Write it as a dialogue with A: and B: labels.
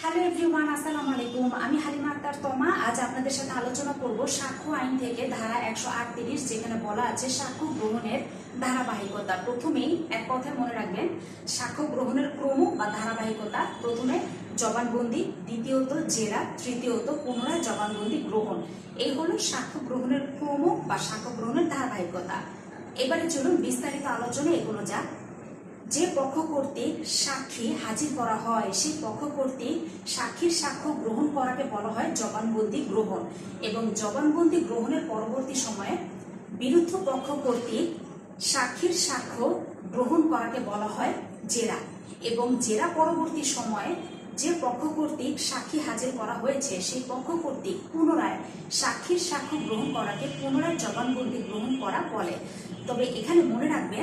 A: Hello everyone, আসসালামু আলাইকুম। আমি হালিমা আক্তার তমা। আজ আপনাদের সাথে আলোচনা করব সাক্ষ্য আইন থেকে ধারা 138, যেখানে বলা আছে সাক্ষ্য গ্রহণের ধারাবাহিকতা। প্রথমেই এক কথায় মনে রাখবেন, সাক্ষ্য গ্রহণের ক্রম বা ধারাবাহিকতা। প্রথমে জবানবন্দি, দ্বিতীয়ত জেরা, তৃতীয়ত পুনরায় জবানবন্দি গ্রহণ। এই হলো সাক্ষ্য গ্রহণের ক্রম বা সাক্ষ্য গ্রহণের ধারাবাহিকতা। এবারে চলুন বিস্তারিত আলোচনা এগুলো যাক। যে পক্ষ কর্তৃক সাক্ষী হাজির করা হয় সেই পক্ষ কর্তৃক সাক্ষীর সাক্ষ্য গ্রহণ করাকে বলা হয় জবানবন্দি গ্রহণ, এবং জবানবন্দি গ্রহণের পরবর্তী সময়ে বিরুদ্ধ পক্ষ কর্তৃক সাক্ষীর সাক্ষ্য গ্রহণ করাকে বলা হয় জেরা, এবং জেরা পরবর্তী সময়ে যে পক্ষ কর্তৃক সাক্ষী হাজির করা হয়েছে সেই পক্ষ কর্তৃক পুনরায় সাক্ষীর সাক্ষ্য গ্রহণ করাকে পুনরায় জবানবন্দি গ্রহণ করা বলে। তবে এখানে মনে রাখবেন,